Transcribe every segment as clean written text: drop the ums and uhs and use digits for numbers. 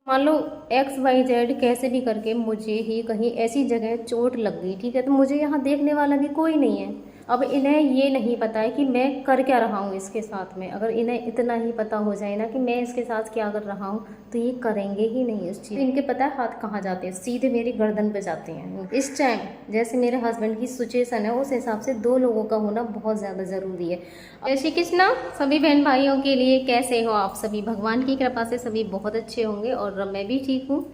मान लो XYZ कैसे भी करके मुझे ही कहीं ऐसी जगह चोट लग गई, ठीक है, तो मुझे यहाँ देखने वाला भी कोई नहीं है। अब इन्हें ये नहीं पता है कि मैं कर क्या रहा हूँ इसके साथ में। अगर इन्हें इतना ही पता हो जाए ना कि मैं इसके साथ क्या कर रहा हूँ, तो ये करेंगे ही नहीं इस चीज़। इनके पता है हाथ कहाँ जाते हैं, सीधे मेरी गर्दन पे जाते हैं। इस टाइम जैसे मेरे हस्बैंड की सिचुएशन है, उस हिसाब से दो लोगों का होना बहुत ज़्यादा ज़रूरी है। जय श्री कृष्णा सभी बहन भाइयों के लिए। कैसे हो आप सभी? भगवान की कृपा से सभी बहुत अच्छे होंगे और मैं भी ठीक हूँ।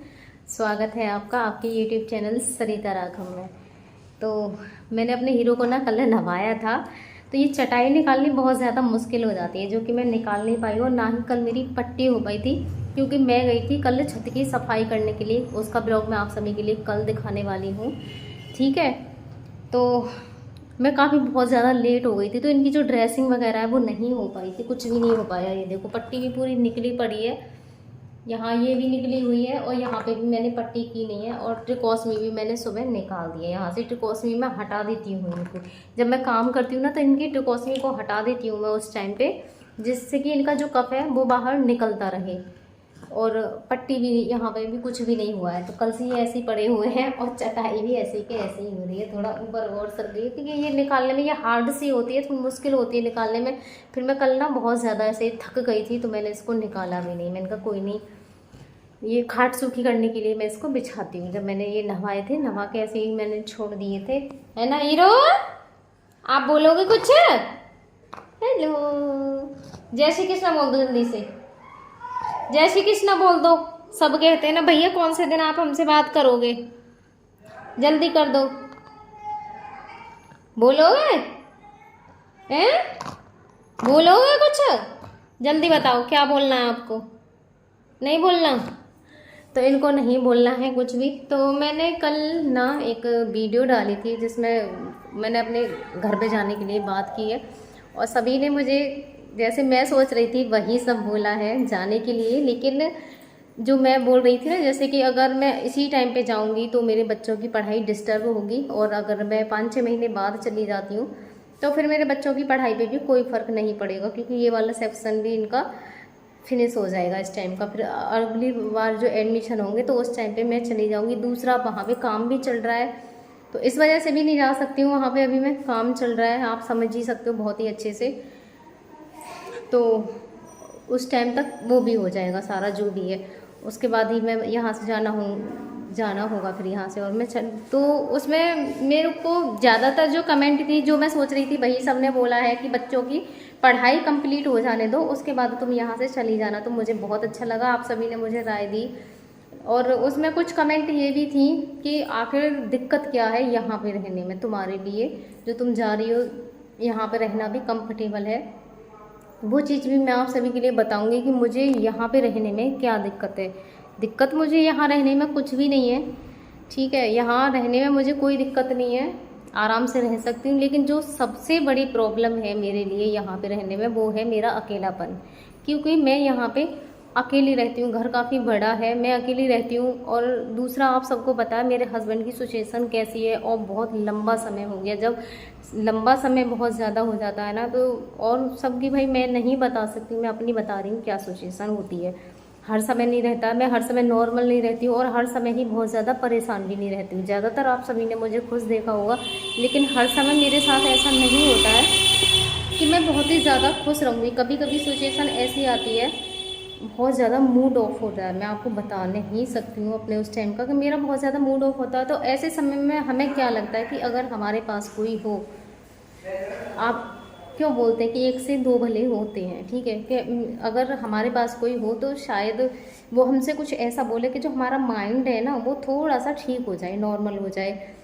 स्वागत है आपका आपके YouTube चैनल सरिता राघव में। तो मैंने अपने हीरो को ना कल नहवाया था, तो ये चटाई निकालनी बहुत ज़्यादा मुश्किल हो जाती है, जो कि मैं निकाल नहीं पाई और ना ही कल मेरी पट्टी हो पाई थी, क्योंकि मैं गई थी कल छत की सफाई करने के लिए। उसका ब्लॉग मैं आप सभी के लिए कल दिखाने वाली हूँ, ठीक है। तो मैं काफ़ी बहुत ज़्यादा लेट हो गई थी, तो इनकी जो ड्रेसिंग वगैरह है वो नहीं हो पाई थी, कुछ भी नहीं हो पाया। ये देखो पट्टी भी पूरी निकली पड़ी है, यहाँ ये भी निकली हुई है और यहाँ पे भी मैंने पट्टी की नहीं है। और ट्रिकोसमी भी मैंने सुबह निकाल दिया। यहाँ से ट्रिकोसमी मैं हटा देती हूँ इनको, जब मैं काम करती हूँ ना तो इनकी ट्रिकोसमी को हटा देती हूँ मैं उस टाइम पे, जिससे कि इनका जो कफ है वो बाहर निकलता रहे। और पट्टी भी यहाँ पे भी कुछ भी नहीं हुआ है, तो कल से ये ऐसे ही पड़े हुए हैं और चटाई भी ऐसे के ऐसे ही हो रही है, थोड़ा ऊपर और सर रही है, क्योंकि ये निकालने में ये हार्ड सी होती है, थोड़ी मुश्किल होती है निकालने में। फिर मैं कल ना बहुत ज़्यादा ऐसे थक गई थी, तो मैंने इसको निकाला भी नहीं। मैंने कहा कोई नहीं, ये खाट सूखी करने के लिए मैं इसको बिछाती हूँ। जब मैंने ये नहवाए थे, नहवा के ऐसे ही मैंने छोड़ दिए थे, है ना हीरो? आप बोलोगे कुछ? हेलो, जय श्री कृष्ण बोल दो जल्दी से, जय श्री कृष्ण बोल दो। सब कहते हैं ना भैया कौन से दिन आप हमसे बात करोगे, जल्दी कर दो, बोलोगे? हैं? बोलोगे कुछ? जल्दी बताओ क्या बोलना है आपको। नहीं बोलना? तो इनको नहीं बोलना है कुछ भी। तो मैंने कल ना एक वीडियो डाली थी जिसमें मैंने अपने घर पे जाने के लिए बात की है, और सभी ने मुझे जैसे मैं सोच रही थी वही सब बोला है जाने के लिए। लेकिन जो मैं बोल रही थी ना, जैसे कि अगर मैं इसी टाइम पे जाऊंगी तो मेरे बच्चों की पढ़ाई डिस्टर्ब होगी, और अगर मैं 5-6 महीने बाद चली जाती हूँ तो फिर मेरे बच्चों की पढ़ाई पे भी कोई फ़र्क नहीं पड़ेगा, क्योंकि ये वाला सेक्शन भी इनका फिनिश हो जाएगा इस टाइम का। फिर अगली बार जो एडमिशन होंगे तो उस टाइम पे मैं चली जाऊंगी। दूसरा वहाँ पे काम भी चल रहा है, तो इस वजह से भी नहीं जा सकती हूँ वहाँ पे। अभी मैं काम चल रहा है, आप समझ ही सकते हो बहुत ही अच्छे से। तो उस टाइम तक वो भी हो जाएगा सारा जो भी है, उसके बाद ही मैं यहाँ से जाना होगा फिर यहाँ से। और मैं तो उसमें मेरे को ज़्यादातर जो कमेंट थी, जो मैं सोच रही थी, वही सब ने बोला है कि बच्चों की पढ़ाई कंप्लीट हो जाने दो, उसके बाद तुम यहाँ से चली जाना। तो मुझे बहुत अच्छा लगा, आप सभी ने मुझे राय दी। और उसमें कुछ कमेंट ये भी थी कि आखिर दिक्कत क्या है यहाँ पे रहने में तुम्हारे लिए, जो तुम जा रही हो यहाँ पे रहना भी कंफर्टेबल है। वो चीज़ भी मैं आप सभी के लिए बताऊंगी कि मुझे यहाँ पे रहने में क्या दिक्कत है। दिक्कत मुझे यहाँ रहने में कुछ भी नहीं है, ठीक है, यहाँ रहने में मुझे कोई दिक्कत नहीं है, आराम से रह सकती हूँ। लेकिन जो सबसे बड़ी प्रॉब्लम है मेरे लिए यहाँ पे रहने में, वो है मेरा अकेलापन। क्योंकि मैं यहाँ पे अकेली रहती हूँ, घर काफ़ी बड़ा है, मैं अकेली रहती हूँ। और दूसरा आप सबको पता है मेरे हस्बैंड की सिचुएशन कैसी है, और बहुत लंबा समय हो गया। जब लंबा समय बहुत ज़्यादा हो जाता है ना, तो और सबकी भाई मैं नहीं बता सकती, मैं अपनी बता रही हूँ क्या सिचुएशन होती है। हर समय नहीं रहता, मैं हर समय नॉर्मल नहीं रहती हूँ, और हर समय ही बहुत ज़्यादा परेशान भी नहीं रहती हूँ। ज़्यादातर आप सभी ने मुझे खुश देखा होगा, लेकिन हर समय मेरे साथ ऐसा नहीं होता है कि मैं बहुत ही ज़्यादा खुश रहूँगी। कभी कभी सिचुएशन ऐसी आती है, बहुत ज़्यादा मूड ऑफ होता है, मैं आपको बता नहीं सकती हूँ अपने उस टाइम का, कि मेरा बहुत ज़्यादा मूड ऑफ होता है। तो ऐसे समय में हमें क्या लगता है कि अगर हमारे पास कोई हो, आप क्यों बोलते हैं कि एक से दो भले होते हैं, ठीक है, कि अगर हमारे पास कोई हो तो शायद वो हमसे कुछ ऐसा बोले कि जो हमारा माइंड है ना वो थोड़ा सा ठीक हो जाए, नॉर्मल हो जाए।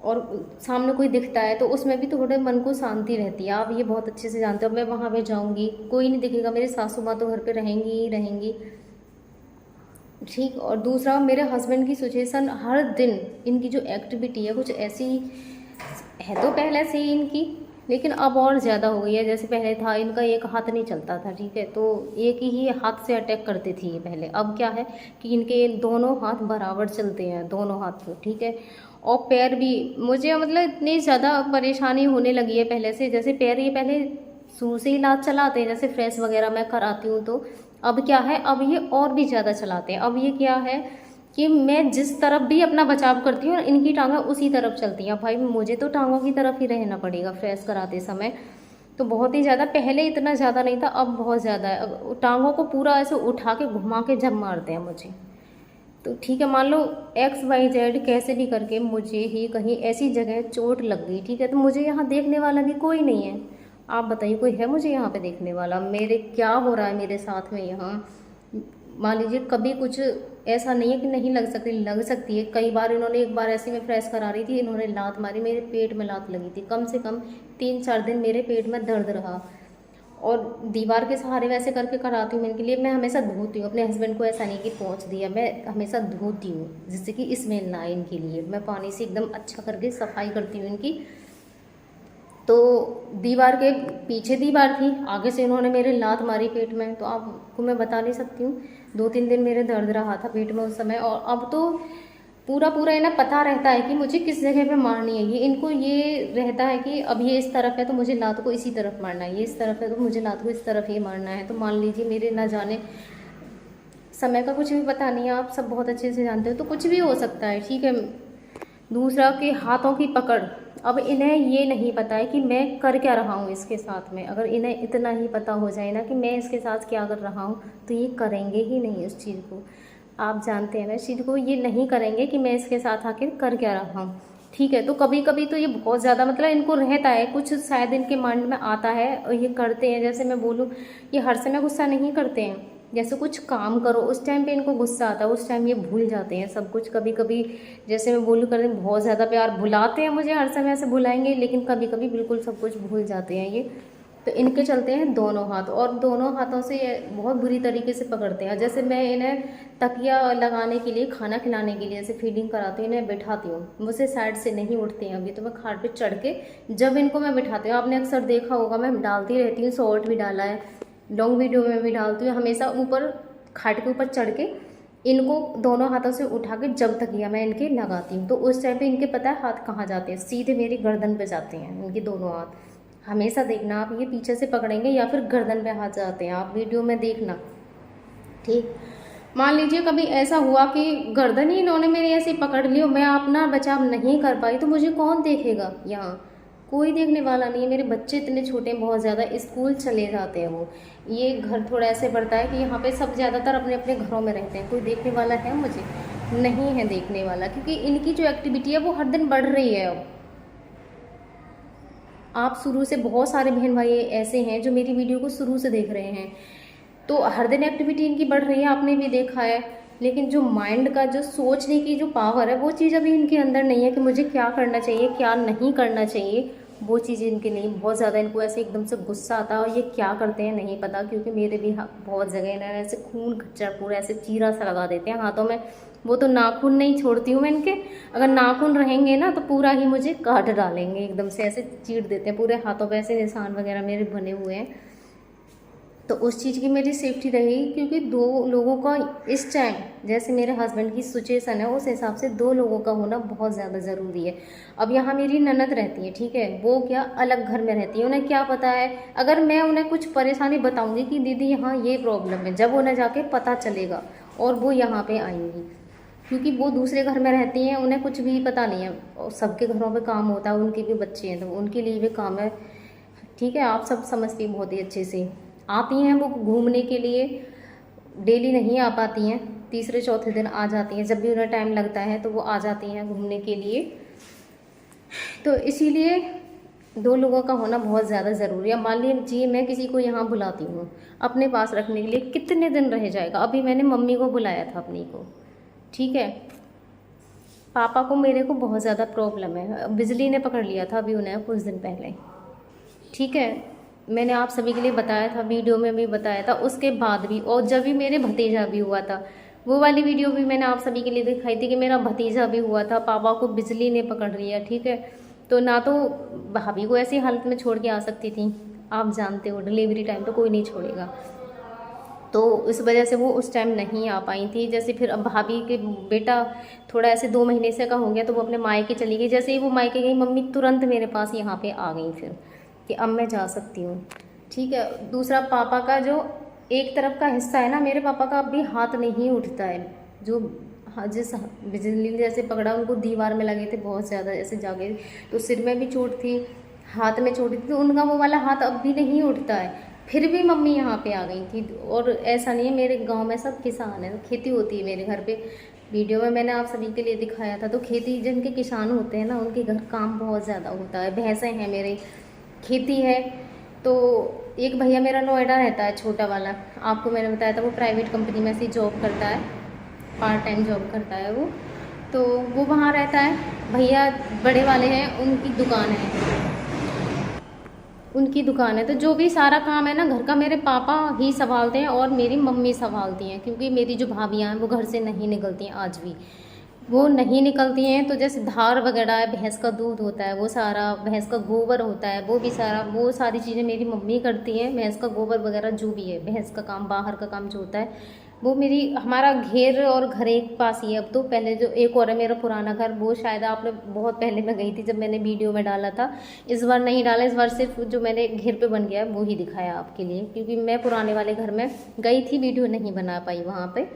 और सामने कोई दिखता है तो उसमें भी थोड़े मन को शांति रहती है। आप ये बहुत अच्छे से जानते हो। मैं वहाँ पे जाऊँगी, कोई नहीं दिखेगा, मेरी सासू माँ तो घर पे रहेंगी ही रहेंगी, ठीक। और दूसरा मेरे हस्बैंड की सिचुएशन, हर दिन इनकी जो एक्टिविटी है कुछ ऐसी है, तो पहले से ही इनकी, लेकिन अब और ज़्यादा हो गई है। जैसे पहले था इनका एक हाथ नहीं चलता था, ठीक है, तो एक ही हाथ से अटैक करती थी ये पहले। अब क्या है कि इनके दोनों हाथ बराबर चलते हैं, दोनों हाथ को, ठीक है। और पैर भी, मुझे मतलब इतनी ज़्यादा परेशानी होने लगी है पहले से। जैसे पैर ये पहले शुरू से ही इलाज चलाते हैं, जैसे फ्रेश वगैरह मैं कराती हूँ तो अब क्या है, अब ये और भी ज़्यादा चलाते हैं। अब ये क्या है कि मैं जिस तरफ भी अपना बचाव करती हूँ, इनकी टांगें उसी तरफ चलती हैं। भाई मुझे तो टांगों की तरफ ही रहना पड़ेगा फ्रेश कराते समय। तो बहुत ही ज़्यादा, पहले इतना ज़्यादा नहीं था, अब बहुत ज़्यादा है। अब टांगों को पूरा ऐसे उठा के घुमा के जब मारते हैं मुझे। तो ठीक है, मान लो XYZ कैसे भी करके मुझे ही कहीं ऐसी जगह चोट लग गई, ठीक है, तो मुझे यहाँ देखने वाला भी कोई नहीं है। आप बताइए, कोई है मुझे यहाँ पे देखने वाला? मेरे क्या हो रहा है मेरे साथ में यहाँ? मान लीजिए कभी कुछ ऐसा नहीं है कि नहीं लग सकती, लग सकती है। कई बार इन्होंने, एक बार ऐसे में फ्रेश करा रही थी, इन्होंने लात मारी, मेरे पेट में लात लगी थी। कम से कम 3-4 दिन मेरे पेट में दर्द रहा। और दीवार के सहारे वैसे करके कराती हूँ मैं इनके लिए। मैं हमेशा धोती हूँ अपने हस्बैंड को, ऐसा नहीं कि पहुँच दिया, मैं हमेशा धोती हूँ जिससे कि स्मेल ना आए इनके लिए। मैं पानी से एकदम अच्छा करके सफाई करती हूँ इनकी। तो दीवार के पीछे दीवार थी, आगे से इन्होंने मेरे लात मारी पेट में, तो आपको मैं बता नहीं सकती हूँ। 2-3 दिन मेरे दर्द रहा था पेट में उस समय। और अब तो पूरा पूरा इन्हें पता रहता है कि मुझे किस जगह पे मारनी है। ये इनको ये रहता है कि अब ये इस तरफ है तो मुझे लात को इसी तरफ मारना है, ये इस तरफ है तो मुझे लात को इस तरफ ही मारना है। तो मान लीजिए मेरे ना जाने, समय का कुछ भी पता नहीं है, आप सब बहुत अच्छे से जानते हो, तो कुछ भी हो सकता है, ठीक है। दूसरा कि हाथों की पकड़, अब इन्हें ये नहीं पता है कि मैं कर क्या रहा हूँ इसके साथ में। अगर इन्हें इतना ही पता हो जाए ना कि मैं इसके साथ क्या कर रहा हूँ, तो ये करेंगे ही नहीं उस चीज़ को। आप जानते हैं ना इस चीज़ को, ये नहीं करेंगे कि मैं इसके साथ आकर कर क्या रहा हूँ, ठीक है। तो कभी कभी तो ये बहुत ज़्यादा, मतलब इनको रहता है कुछ, शायद इनके माइंड में आता है और ये करते हैं। जैसे मैं बोलूँ, ये हर समय गुस्सा नहीं करते हैं, जैसे कुछ काम करो उस टाइम पे इनको गुस्सा आता है, उस टाइम ये भूल जाते हैं सब कुछ। कभी कभी जैसे मैं बोलूँ, करते हैं बहुत ज़्यादा प्यार, भुलाते हैं मुझे, हर समय ऐसे भुलाएंगे, लेकिन कभी कभी बिल्कुल सब कुछ भूल जाते हैं ये। तो इनके चलते हैं दोनों हाथ, और दोनों हाथों से ये बहुत बुरी तरीके से पकड़ते हैं। जैसे मैं इन्हें तकिया लगाने के लिए, खाना खिलाने के लिए, ऐसे फीडिंग कराती हूँ, इन्हें बिठाती हूँ, मुझसे साइड से नहीं उठते हैं अभी। तो मैं खाट पे चढ़ के जब इनको मैं बिठाती हूँ, आपने अक्सर देखा होगा, मैं डालती रहती हूँ, शॉर्ट भी डाला है, लॉन्ग वीडियो में भी डालती हूँ, हमेशा ऊपर खाट के ऊपर चढ़ के इनको दोनों हाथों से उठा के जब तकिया मैं इनके लगाती हूँ, तो उस टाइम पे इनके पता है हाथ कहाँ जाते हैं, सीधे मेरी गर्दन पे जाते हैं इनके दोनों हाथ। हमेशा देखना आप, ये पीछे से पकड़ेंगे या फिर गर्दन पे हाथ जाते हैं, आप वीडियो में देखना, ठीक। मान लीजिए कभी ऐसा हुआ कि गर्दन ही इन्होंने मेरी ऐसे पकड़ ली और मैं अपना बचाव नहीं कर पाई, तो मुझे कौन देखेगा? यहाँ कोई देखने वाला नहीं है। मेरे बच्चे इतने छोटे हैं, बहुत ज़्यादा, स्कूल चले जाते हैं वो। ये घर थोड़ा ऐसे पड़ता है कि यहाँ पे सब ज़्यादातर अपने अपने घरों में रहते हैं। कोई देखने वाला है मुझे? नहीं है देखने वाला, क्योंकि इनकी जो एक्टिविटी है वो हर दिन बढ़ रही है। अब आप शुरू से, बहुत सारे बहन भाई ऐसे हैं जो मेरी वीडियो को शुरू से देख रहे हैं, तो हर दिन एक्टिविटी इनकी बढ़ रही है, आपने भी देखा है। लेकिन जो माइंड का, जो सोचने की जो पावर है, वो चीज़ अभी इनके अंदर नहीं है कि मुझे क्या करना चाहिए क्या नहीं करना चाहिए। वो चीज़ इनके नहीं, बहुत ज़्यादा इनको ऐसे एकदम से गुस्सा आता है, और ये क्या करते हैं नहीं पता, क्योंकि मेरे भी बहुत जगह इन्होंने ऐसे खून खच्चर पूरा ऐसे चीरा सा लगा देते हैं हाथों में। वो तो नाखून नहीं छोड़ती हूँ मैं इनके, अगर नाखून रहेंगे ना तो पूरा ही मुझे काट डालेंगे, एकदम से ऐसे चीर देते हैं पूरे हाथों पे, ऐसे निशान वगैरह मेरे बने हुए हैं। तो उस चीज़ की मेरी सेफ्टी रहेगी, क्योंकि 2 लोगों का इस टाइम, जैसे मेरे हस्बैंड की सिचुएशन है उस हिसाब से 2 लोगों का होना बहुत ज़्यादा ज़रूरी है। अब यहाँ मेरी ननद रहती है, ठीक है, वो क्या अलग घर में रहती है, उन्हें क्या पता है। अगर मैं उन्हें कुछ परेशानी बताऊँगी कि दीदी यहाँ ये प्रॉब्लम है, जब उन्हें जाके पता चलेगा और वो यहाँ पर आएंगी, क्योंकि वो दूसरे घर में रहती हैं, उन्हें कुछ भी पता नहीं है। और सबके घरों पे काम होता है, उनके भी बच्चे हैं तो उनके लिए भी काम है, ठीक है। आप सब समझती हैं बहुत ही अच्छे से। आती हैं वो घूमने के लिए, डेली नहीं आ पाती हैं, तीसरे चौथे दिन आ जाती हैं, जब भी उन्हें टाइम लगता है तो वो आ जाती हैं घूमने के लिए। तो इसीलिए 2 लोगों का होना बहुत ज़्यादा ज़रूरी है। मान लीजिए मैं किसी को यहाँ बुलाती हूँ अपने पास रखने के लिए, कितने दिन रह जाएगा? अभी मैंने मम्मी को बुलाया था अपनी को, ठीक है। पापा को, मेरे को बहुत ज़्यादा प्रॉब्लम है, बिजली ने पकड़ लिया था अभी उन्हें कुछ दिन पहले, ठीक है। मैंने आप सभी के लिए बताया था, वीडियो में भी बताया था, उसके बाद भी, और जब भी मेरे भतीजा भी हुआ था, वो वाली वीडियो भी मैंने आप सभी के लिए दिखाई थी कि मेरा भतीजा भी हुआ था, पापा को बिजली ने पकड़ लिया, ठीक है। तो ना तो भाभी को ऐसी हालत में छोड़ के आ सकती थी, आप जानते हो डिलीवरी टाइम तो कोई नहीं छोड़ेगा, तो इस वजह से वो उस टाइम नहीं आ पाई थी। जैसे फिर अब भाभी के बेटा थोड़ा ऐसे 2 महीने से का हो गया, तो वो अपने मायके चली गई। जैसे ही वो मायके गई, मम्मी तुरंत मेरे पास यहाँ पे आ गई फिर कि अब मैं जा सकती हूँ, ठीक है। दूसरा, पापा का जो एक तरफ का हिस्सा है ना मेरे पापा का अब भी हाथ नहीं उठता है। जो जिस बिजली ने जैसे पकड़ा, उनको दीवार में लगे थे बहुत ज़्यादा, ऐसे जागे, तो सिर में भी चोट थी, हाथ में चोट थी, तो उनका वो वाला हाथ अब भी नहीं उठता है। फिर भी मम्मी यहाँ पे आ गई थी। और ऐसा नहीं है, मेरे गांव में सब किसान है, खेती होती है मेरे घर पे। वीडियो में मैंने आप सभी के लिए दिखाया था। तो खेती जिनके किसान होते हैं ना, उनके घर काम बहुत ज़्यादा होता है। भैंसें हैं मेरे, खेती है। तो एक भैया मेरा नोएडा रहता है, छोटा वाला, आपको मैंने बताया था, वो प्राइवेट कंपनी में से जॉब करता है, पार्ट टाइम जॉब करता है वो। तो वो वहाँ रहता है। भैया बड़े वाले हैं, उनकी दुकान है, तो जो भी सारा काम है ना घर का, मेरे पापा ही संभालते हैं और मेरी मम्मी संभालती हैं। क्योंकि मेरी जो भाभियाँ हैं वो घर से नहीं निकलती हैं, आज भी वो नहीं निकलती हैं। तो जैसे धार वगैरह है, भैंस का दूध होता है, वो सारा, भैंस का गोबर होता है, वो भी सारा, वो सारी चीज़ें मेरी मम्मी करती हैं। भैंस का गोबर वगैरह जो भी है, भैंस का काम, बाहर का काम जो होता है, वो मेरी, हमारा घेर और घर एक पास ही है। अब तो पहले जो एक और है मेरा पुराना घर, वो शायद आपने बहुत पहले मैं गई थी जब मैंने वीडियो में डाला था, इस बार नहीं डाला। इस बार सिर्फ जो मैंने घेर पे बन गया है वो ही दिखाया आपके लिए, क्योंकि मैं पुराने वाले घर में गई थी, वीडियो नहीं बना पाई वहाँ पे,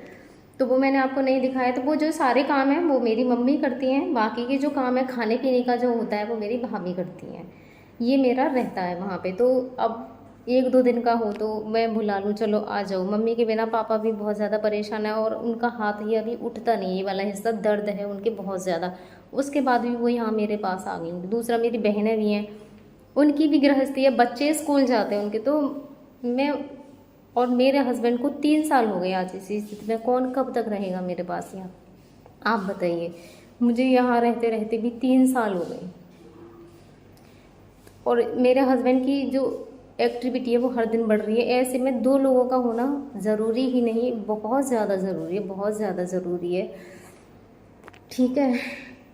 तो वो मैंने आपको नहीं दिखाया। तो वो जो सारे काम हैं वो मेरी मम्मी करती हैं। बाकी के जो काम है खाने पीने का जो होता है वो मेरी भाभी करती हैं। ये मेरा रहता है वहाँ पे। तो अब 1-2 दिन का हो तो मैं बुला लूँ, चलो आ जाओ। मम्मी के बिना पापा भी बहुत ज़्यादा परेशान है, और उनका हाथ ही अभी उठता नहीं, ये वाला हिस्सा दर्द है उनके बहुत ज़्यादा। उसके बाद भी वो यहाँ मेरे पास आ गई। दूसरा, मेरी बहनें भी हैं, उनकी भी गृहस्थी है, बच्चे स्कूल जाते हैं उनके। तो मैं और मेरे हस्बैंड को 3 साल हो गए आज इसी स्थिति में। कौन कब तक रहेगा मेरे पास यहाँ, आप बताइए। मुझे यहाँ रहते रहते भी 3 साल हो गए। और मेरे हस्बैंड की जो एक्टिविटी है वो हर दिन बढ़ रही है। ऐसे में 2 लोगों का होना ज़रूरी ही नहीं, बहुत ज़्यादा ज़रूरी है, बहुत ज़्यादा ज़रूरी है, ठीक है।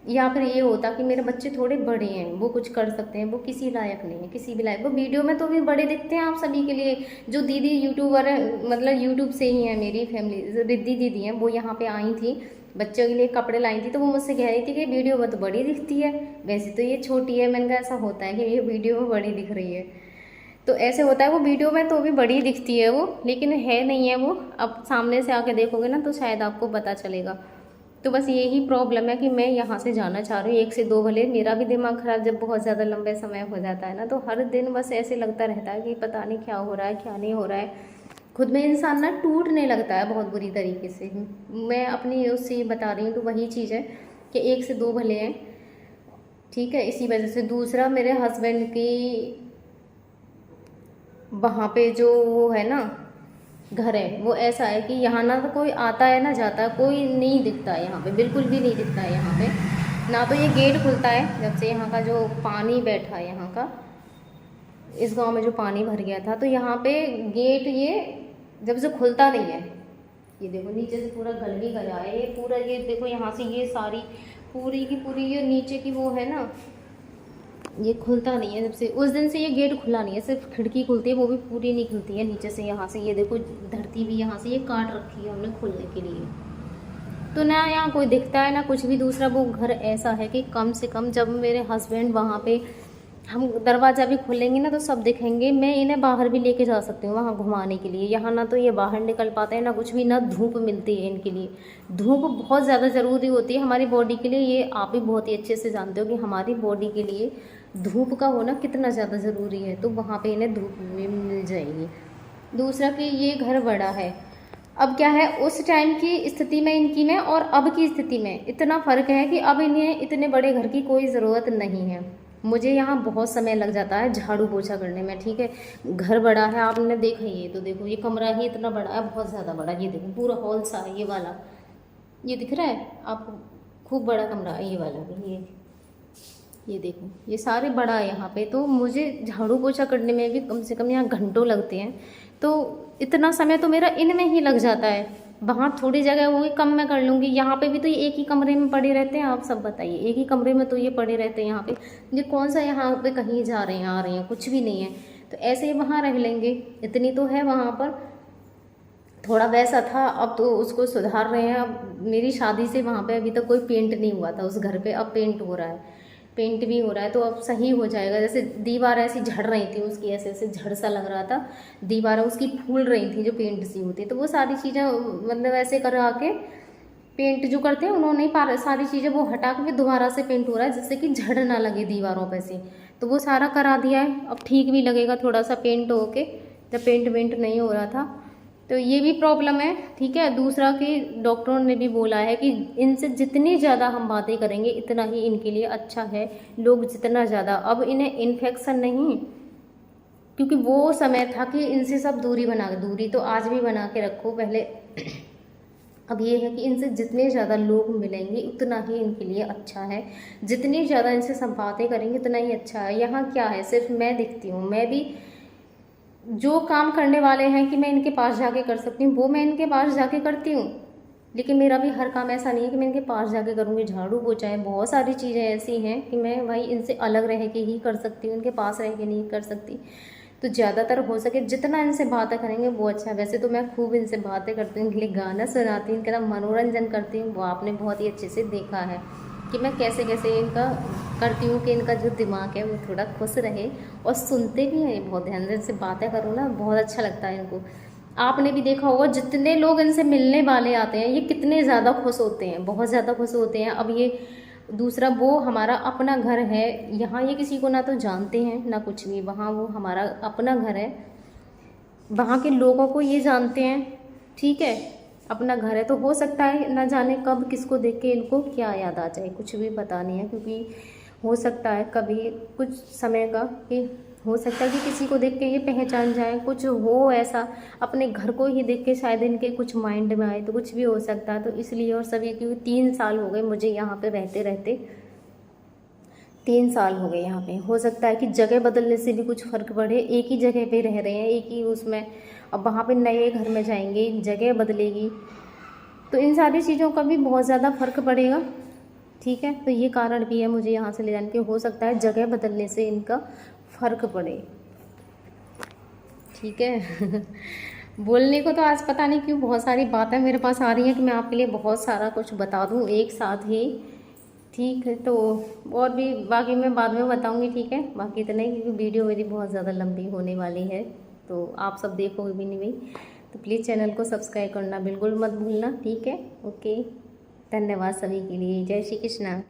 या फिर ये होता कि मेरे बच्चे थोड़े बड़े हैं, वो कुछ कर सकते हैं, वो किसी लायक नहीं है, किसी भी लायक। वो वीडियो में तो भी बड़े दिखते हैं आप सभी के लिए। जो दीदी यूट्यूबर है, मतलब यूट्यूब से ही है मेरी फैमिली, जो रिद्धि दीदी हैं, वो यहाँ पे आई थी, बच्चों के लिए कपड़े लाई थी। तो वो मुझसे कह रही थी कि वीडियो में तो बड़ी दिखती है, वैसे तो ये छोटी है। मैंने कहा ऐसा होता है कि ये वीडियो में बड़ी दिख रही है, तो ऐसे होता है। वो वीडियो में तो भी बड़ी दिखती है वो, लेकिन है नहीं है वो। अब सामने से आके देखोगे ना तो शायद आपको पता चलेगा। तो बस यही प्रॉब्लम है कि मैं यहाँ से जाना चाह रही हूँ। 1 से 2 भले, मेरा भी दिमाग ख़राब जब बहुत ज़्यादा लंबे समय हो जाता है ना, तो हर दिन बस ऐसे लगता रहता है कि पता नहीं क्या हो रहा है, क्या नहीं हो रहा है। खुद में इंसान ना टूटने लगता है बहुत बुरी तरीके से। मैं अपनी उससे बता रही हूँ, तो वही चीज़ है कि 1 से 2 भले हैं, ठीक है, इसी वजह से। दूसरा, मेरे हस्बैंड की वहाँ पे जो वो है ना घर है, वो ऐसा है कि यहाँ ना तो कोई आता है ना जाता है, कोई नहीं दिखता है यहाँ पे, बिल्कुल भी नहीं दिखता है यहाँ पे। ना तो ये गेट खुलता है, जब से यहाँ का जो पानी बैठा है, यहाँ का इस गांव में जो पानी भर गया था, तो यहाँ पे गेट ये जब से खुलता नहीं है। ये देखो नीचे से पूरा गल भी गया है, ये पूरा, ये देखो यहाँ से ये सारी पूरी की पूरी ये नीचे की वो है ना, ये खुलता नहीं है। जब से उस दिन से ये गेट खुला नहीं है, सिर्फ खिड़की खुलती है, वो भी पूरी नहीं खुलती है नीचे से। यहाँ से ये देखो धरती भी यहाँ से ये काट रखी है हमने खोलने के लिए, तो ना यहाँ कोई दिखता है ना कुछ भी। दूसरा, वो घर ऐसा है कि कम से कम जब मेरे हस्बैंड वहाँ पे, हम दरवाज़ा भी खोलेंगे ना तो सब दिखेंगे। मैं इन्हें बाहर भी लेके जा सकती हूँ वहाँ घुमाने के लिए। यहाँ ना तो ये बाहर निकल पाते हैं ना कुछ भी, ना धूप मिलती है इनके लिए। धूप बहुत ज़्यादा ज़रूरी होती है हमारी बॉडी के लिए, ये आप भी बहुत ही अच्छे से जानते हो कि हमारी बॉडी के लिए धूप का होना कितना ज़्यादा ज़रूरी है। तो वहाँ पे इन्हें धूप भी मिल जाएगी। दूसरा कि ये घर बड़ा है। अब क्या है, उस टाइम की स्थिति में इनकी में और अब की स्थिति में इतना फ़र्क है कि अब इन्हें इतने बड़े घर की कोई ज़रूरत नहीं है। मुझे यहाँ बहुत समय लग जाता है झाड़ू पोछा करने में, ठीक है। घर बड़ा है, आपने देखा, ये तो देखो ये कमरा ही इतना बड़ा है, बहुत ज़्यादा बड़ा। ये देखो पूरा हॉल सा है, ये वाला, ये दिख रहा है आपको, खूब बड़ा कमरा है ये वाला भी। ये देखो ये सारे बड़ा है यहाँ पे। तो मुझे झाड़ू पोछा करने में भी कम से कम यहाँ घंटों लगते हैं। तो इतना समय तो मेरा इनमें ही लग जाता है। वहाँ थोड़ी जगह होगी कम मैं कर लूँगी, यहाँ पे भी तो ये एक ही कमरे में पड़े रहते हैं। आप सब बताइए, एक ही कमरे में तो ये पड़े रहते हैं यहाँ पे। ये कौन सा यहाँ पे कहीं जा रहे हैं आ रहे हैं, कुछ भी नहीं है। तो ऐसे ही वहाँ रह लेंगे, इतनी तो है वहाँ पर। थोड़ा वैसा था, अब तो उसको सुधार रहे हैं। अब मेरी शादी से वहाँ पे अभी तक कोई पेंट नहीं हुआ था उस घर पे, अब पेंट हो रहा है। पेंट भी हो रहा है तो अब सही हो जाएगा। जैसे दीवार ऐसी झड़ रही थी उसकी, ऐसे ऐसे झड़ सा लग रहा था, दीवार उसकी फूल रही थी जो पेंट सी होती, तो वो सारी चीज़ें मतलब ऐसे करा के पेंट जो करते हैं उन्होंने सारी चीज़ें वो हटा के दोबारा से पेंट हो रहा है जिससे कि झड़ ना लगे दीवारों पे से, तो वो सारा करा दिया है। अब ठीक भी लगेगा थोड़ा सा पेंट होके, जब पेंट वेंट नहीं हो रहा था। तो ये भी प्रॉब्लम है, ठीक है। दूसरा कि डॉक्टरों ने भी बोला है कि इनसे जितनी ज़्यादा हम बातें करेंगे इतना ही इनके लिए अच्छा है। लोग जितना ज़्यादा, अब इन्हें इन्फेक्शन नहीं, क्योंकि वो समय था कि इनसे सब दूरी तो आज भी बना के रखो पहले। अब ये है कि इनसे जितने ज़्यादा लोग मिलेंगे उतना ही इनके लिए अच्छा है, जितनी ज़्यादा इनसे सब बातें करेंगे उतना ही अच्छा है। यहाँ क्या है, सिर्फ मैं दिखती हूँ, मैं भी जो काम करने वाले हैं कि मैं इनके पास जाके कर सकती हूँ वो मैं इनके पास जाके करती हूँ, लेकिन मेरा भी हर काम ऐसा नहीं है कि मैं इनके पास जाके करूँगी। झाड़ू पोछा है, बहुत सारी चीज़ें ऐसी हैं कि मैं भाई इनसे अलग रह के ही कर सकती हूँ, इनके पास रह के नहीं कर सकती। तो ज़्यादातर हो सके जितना इनसे बातें करेंगे वो अच्छा है। वैसे तो मैं खूब इनसे बातें करती हूँ, इनके लिए गाना सुनाती हूँ, इनका मनोरंजन करती हूँ, वो आपने बहुत ही अच्छे से देखा है कि मैं कैसे कैसे इनका करती हूँ कि इनका जो दिमाग है वो थोड़ा खुश रहे। और सुनते भी हैं बहुत ध्यान से, इनसे बातें करूँ ना बहुत अच्छा लगता है इनको। आपने भी देखा होगा जितने लोग इनसे मिलने वाले आते हैं ये कितने ज़्यादा खुश होते हैं, बहुत ज़्यादा खुश होते हैं। अब ये दूसरा, वो हमारा अपना घर है, यहाँ ये किसी को ना तो जानते हैं ना कुछ भी, वहाँ वो हमारा अपना घर है, वहाँ के लोगों को ये जानते हैं, ठीक है, अपना घर है। तो हो सकता है ना जाने कब किसको देख के इनको क्या याद आ जाए, कुछ भी पता नहीं है, क्योंकि हो सकता है कभी कुछ समय का कि हो सकता है कि किसी को देख के ये पहचान जाए, कुछ हो ऐसा अपने घर को ही देख के शायद इनके कुछ माइंड में आए, तो कुछ भी हो सकता है। तो इसलिए, और सभी, क्योंकि 3 साल हो गए मुझे यहाँ पे रहते रहते, 3 साल हो गए यहाँ पे। हो सकता है कि जगह बदलने से भी कुछ फ़र्क पड़े, एक ही जगह पे रह रहे हैं, एक ही उसमें, अब वहाँ पे नए घर में जाएंगे, जगह बदलेगी, तो इन सारी चीज़ों का भी बहुत ज़्यादा फ़र्क पड़ेगा, ठीक है। तो ये कारण भी है मुझे यहाँ से ले जाने के, हो सकता है जगह बदलने से इनका फ़र्क पड़े, ठीक है। बोलने को तो आज पता नहीं क्यों बहुत सारी बातें मेरे पास आ रही हैं कि मैं आपके लिए बहुत सारा कुछ बता दूँ एक साथ ही, ठीक है। तो और भी बाकी मैं बाद में बताऊँगी, ठीक है। बाकी इतना ही, क्योंकि वीडियो मेरी बहुत ज़्यादा लंबी होने वाली है, तो आप सब देखोगे भी नहीं भाई, तो प्लीज़ चैनल को सब्सक्राइब करना बिल्कुल मत भूलना, ठीक है। ओके, धन्यवाद सभी के लिए, जय श्री कृष्णा।